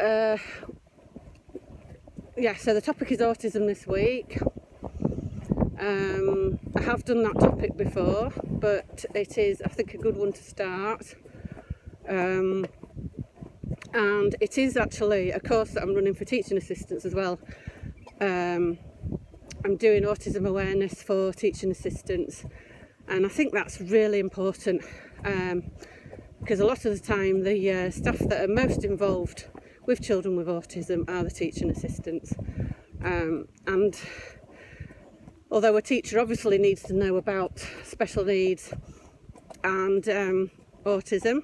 so the topic is autism this week. I have done that topic before, but it is, I think, a good one to start. And it is actually a course that I'm running for teaching assistants as well. I'm doing autism awareness for teaching assistants, and I think that's really important, because a lot of the time the staff that are most involved with children with autism are the teaching assistants, and although a teacher obviously needs to know about special needs and autism,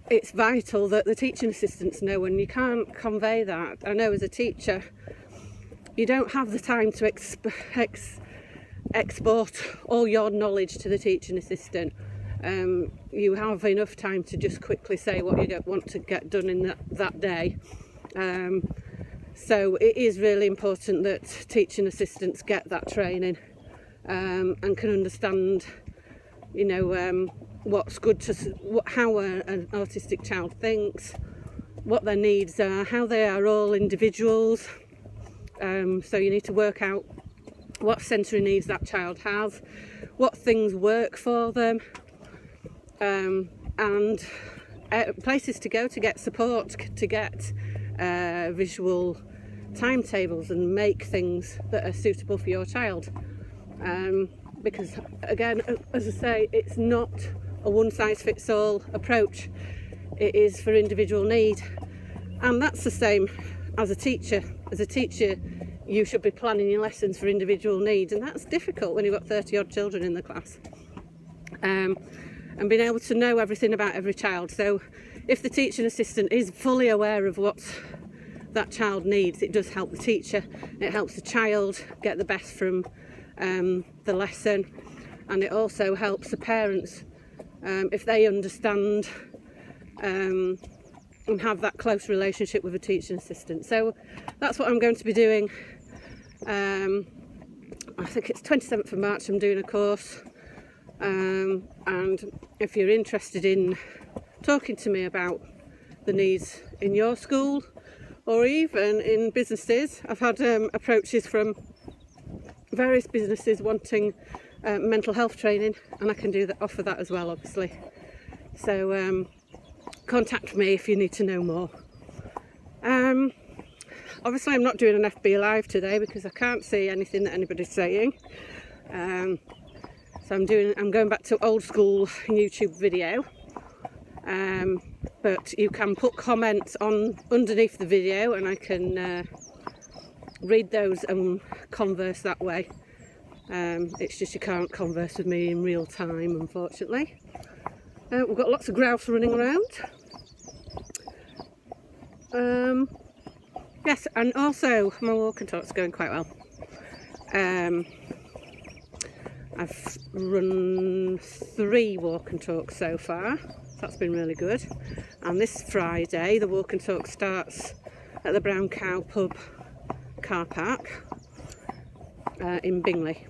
it's vital that the teaching assistants know, and you can't convey that. I know as a teacher you don't have the time to export all your knowledge to the teaching assistant. You have enough time to just quickly say what you don't want to get done in that day. So it is really important that teaching assistants get that training, and can understand, what's good how an autistic child thinks, what their needs are, how they are all individuals. So you need to work out what sensory needs that child has, what things work for them, and places to go to get support, to get visual timetables and make things that are suitable for your child. Because again, as I say, it's not a one-size-fits-all approach. It is for individual need, and that's the same as a teacher. As a teacher, you should be planning your lessons for individual needs, and that's difficult when you've got 30 odd children in the class, and being able to know everything about every child. So if the teaching assistant is fully aware of what that child needs, it does help the teacher, it helps the child get the best from the lesson, and it also helps the parents if they understand and have that close relationship with a teaching assistant. So that's what I'm going to be doing. I think it's 27th of March I'm doing a course, and if you're interested in talking to me about the needs in your school or even in businesses, I've had approaches from various businesses wanting mental health training, and I can offer that as well, obviously. So contact me if you need to know more. Obviously I'm not doing an FB Live today because I can't see anything that anybody's saying. So I'm going back to old school YouTube video. But you can put comments underneath the video, and I can read those and converse that way. It's just you can't converse with me in real time, unfortunately. We've got lots of grouse running around. Yes, and also my walk and talk's going quite well. I've run 3 walk and talks so far. That's been really good. And this Friday the walk and talk starts at the Brown Cow pub car park in Bingley.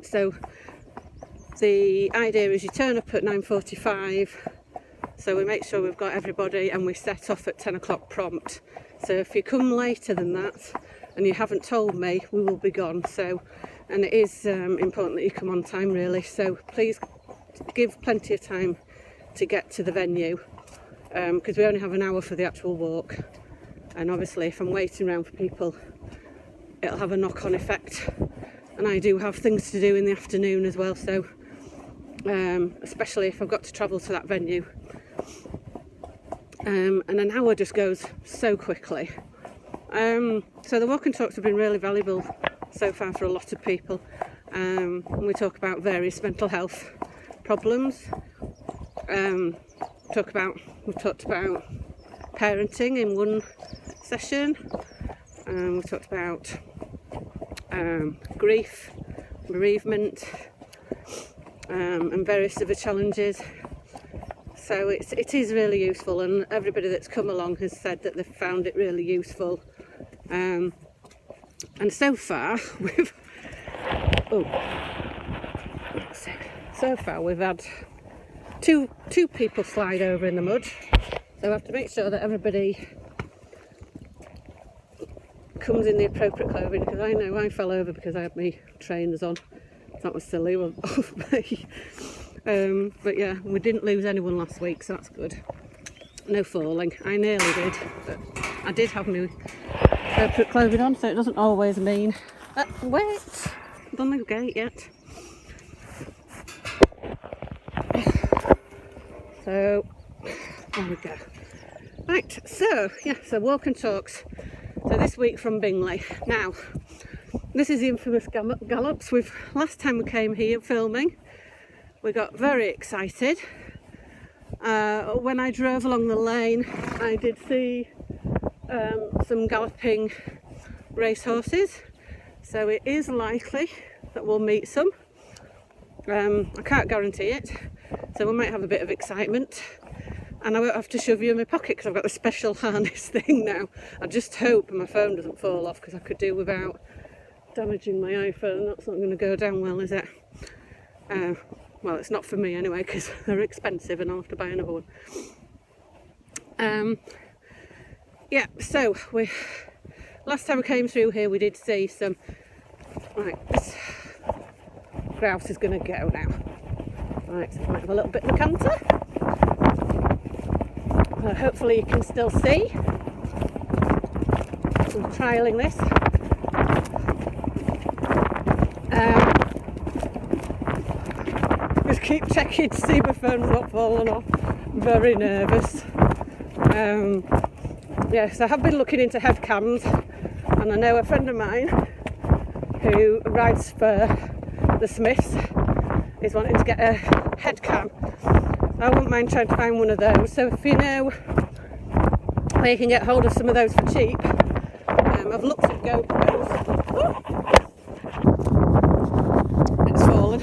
So the idea is you turn up at 9:45, so we make sure we've got everybody, and we set off at 10 o'clock prompt. So if you come later than that and you haven't told me, we will be gone. So, and it is important that you come on time, really, so please give plenty of time to get to the venue, because we only have an hour for the actual walk, and obviously if I'm waiting around for people it'll have a knock-on effect, and I do have things to do in the afternoon as well, so especially if I've got to travel to that venue, and an hour just goes so quickly. So the walk and talks have been really valuable so far for a lot of people, and we talk about various mental health problems. We've talked about parenting in one session, we've talked about grief, bereavement, and various other challenges. So it is really useful, and everybody that's come along has said that they've found it really useful. And so far we've had two people slide over in the mud, So I have to make sure that everybody comes in the appropriate clothing, because I know I fell over because I had my trainers on. That was silly of me. But yeah, we didn't lose anyone last week, so that's good. No falling. I nearly did, but I did have my appropriate clothing on, so it doesn't always mean... wait! I've done the gate yet. So, there we go. Right, so walk and talks. So this week from Bingley. Now, this is the infamous gallops. Last time we came here filming, we got very excited. When I drove along the lane, I did see some galloping racehorses. So it is likely that we'll meet some. I can't guarantee it. So we might have a bit of excitement. And I won't have to shove you in my pocket because I've got the special harness thing now. I just hope my phone doesn't fall off, because I could do without damaging my iPhone. That's not going to go down well, is it? Well, it's not for me anyway, because they're expensive and I'll have to buy another one. Yeah, so last time we came through here we did see some... Right, this grouse is going to go now. Right, so I might have a little bit of a canter. Hopefully you can still see. I'm trialling this. Just keep checking to see my phone's not falling off. I'm very nervous. Yes, I have been looking into head cams, and I know a friend of mine who rides for the Smiths is wanting to get a head cam. I wouldn't mind trying to find one of those. So if you know where you can get hold of some of those for cheap, I've looked at GoPros. It's fallen.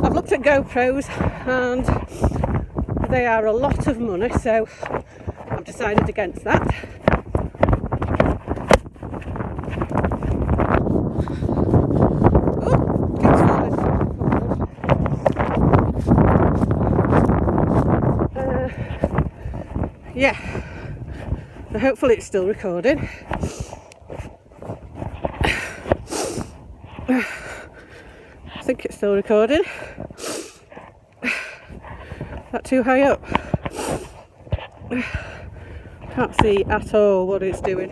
I've looked at GoPros and they are a lot of money, so I've decided against that. Yeah, so hopefully it's still recording. I think it's still recording. Not too high up. Can't see at all what it's doing,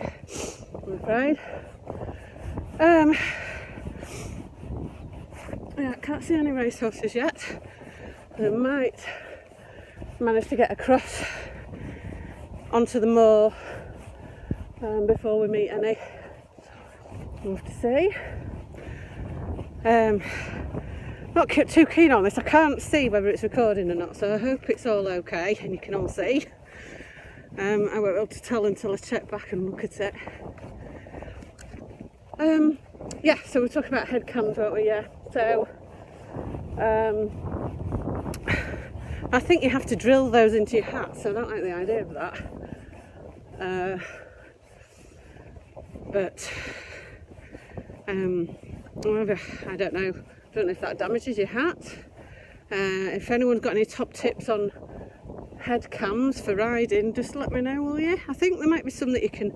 I'm afraid. Yeah, can't see any racehorses yet. I might manage to get across onto the moor before we meet any. We'll have to see. Not too keen on this. I can't see whether it's recording or not, so I hope it's all okay and you can all see. I won't be able to tell until I check back and look at it. Yeah, so we'll talk about head cams, won't we? Yeah. So I think you have to drill those into your hat, so I don't like the idea of that. But however, I don't know if that damages your hat. If anyone's got any top tips on head cams for riding, just let me know, will you? I think there might be some that you can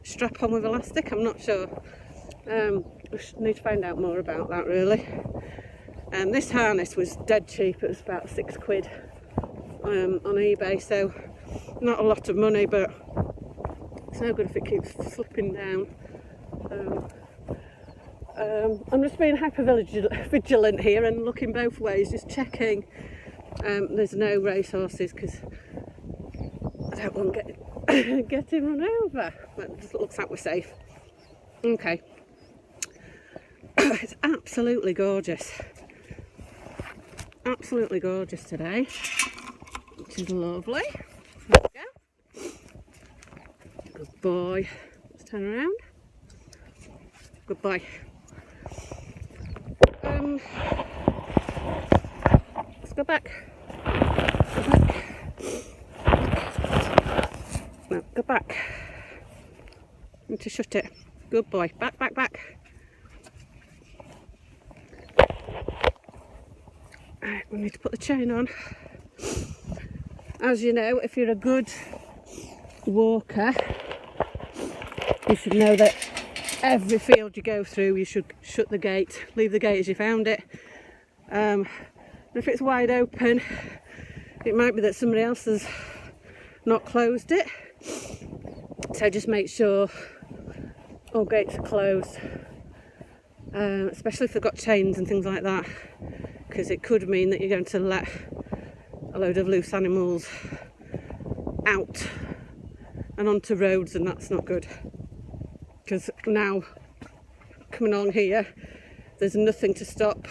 strap on with elastic, I'm not sure. I need to find out more about that, really. This harness was dead cheap. It was about £6 on eBay, so not a lot of money, but it's no good if it keeps slipping down. I'm just being hyper vigilant here and looking both ways, just checking there's no racehorses, because I don't want getting run over. But it just looks like we're safe. Okay. It's absolutely gorgeous. Absolutely gorgeous today, which is lovely. There we go. Good boy. Let's turn around. Good boy. Let's go back. No, go back. Need to shut it. Good boy. Back, back, back. Right, we need to put the chain on. As you know, if you're a good walker, you should know that every field you go through, you should shut the gate, leave the gate as you found it. If it's wide open, it might be that somebody else has not closed it. So just make sure all gates are closed, especially if they've got chains and things like that, because it could mean that you're going to let a load of loose animals out and onto roads, and that's not good. Because now, coming along here, there's nothing to stop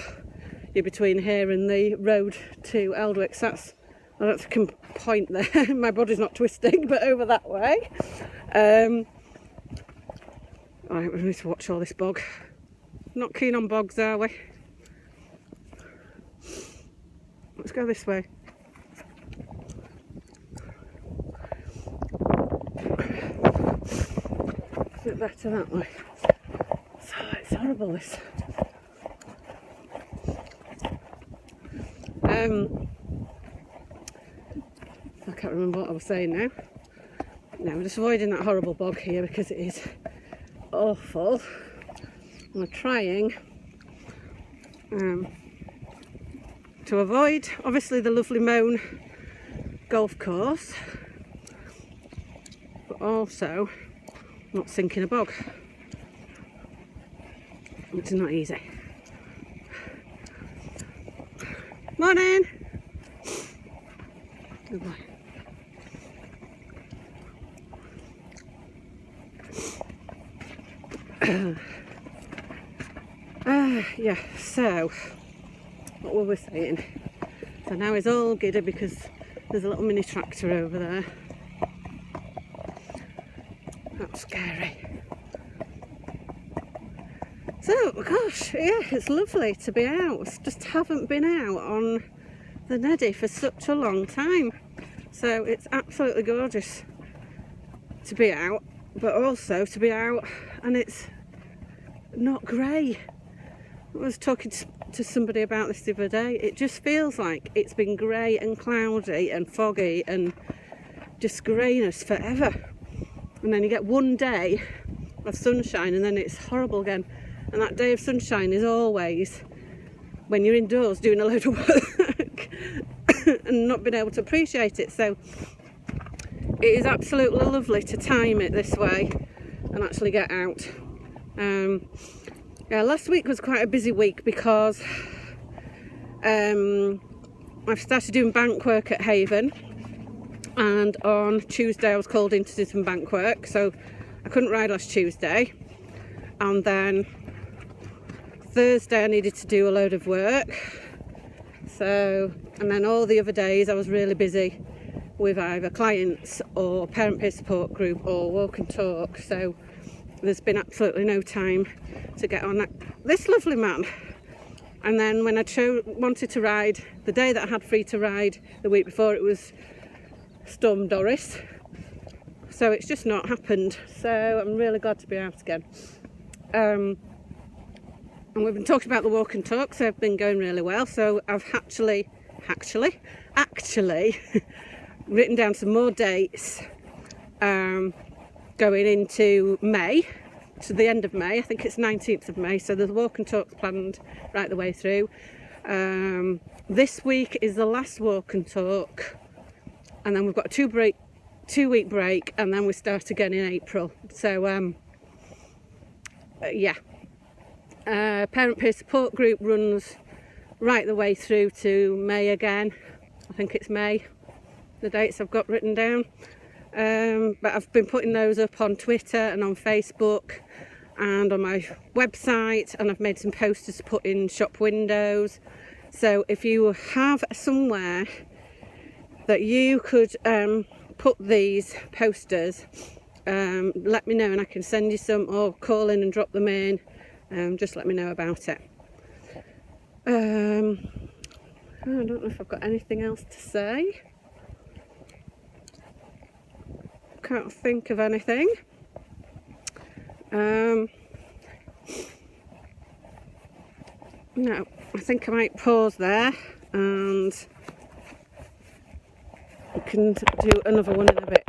you between here and the road to Eldwicks. I don't think I can point there, my body's not twisting, but over that way. Right, we need to watch all this bog. Not keen on bogs, are we? Let's go this way. Is it better that way? So it's horrible, this. I can't remember what I was saying now. No, we're just avoiding that horrible bog here because it is awful. And we're trying to avoid, obviously, the lovely Moan golf course, but also not sinking a bog, which is not easy. Morning! Good boy. Yeah, so what were we saying? So now it's all giddy because there's a little mini tractor over there. That's scary. So, gosh, yeah, it's lovely to be out. Just haven't been out on the Neddy for such a long time. So it's absolutely gorgeous to be out, but also to be out and it's not grey. I was talking to somebody about this the other day. It just feels like it's been grey and cloudy and foggy and just greyness forever. And then you get one day of sunshine and then it's horrible again. And that day of sunshine is always when you're indoors doing a load of work and not being able to appreciate it. So it is absolutely lovely to time it this way and actually get out. Yeah, last week was quite a busy week because I've started doing bank work at Haven, and on Tuesday I was called in to do some bank work, so I couldn't ride last Tuesday. And then Thursday I needed to do a load of work, and then all the other days I was really busy with either clients or parent peer support group or walk and talk, so there's been absolutely no time to get on this lovely man. And then when I wanted to ride, the day that I had free to ride the week before, it was Storm Doris, so it's just not happened. So I'm really glad to be out again. And we've been talking about the walk and talk, so I've been going really well. So I've actually written down some more dates going into May, to the end of May. I think it's 19th of May, so there's walk and talk planned right the way through. This week is the last walk and talk, and then we've got a 2-week break, and then we start again in April. So yeah, parent peer support group runs right the way through to May again. I think it's May, the dates I've got written down. But I've been putting those up on Twitter and on Facebook and on my website, and I've made some posters to put in shop windows. So if you have somewhere that you could put these posters, let me know and I can send you some, or call in and drop them in. Just let me know about it. I don't know if I've got anything else to say. Can't think of anything. No, I think I might pause there and can do another one in a bit.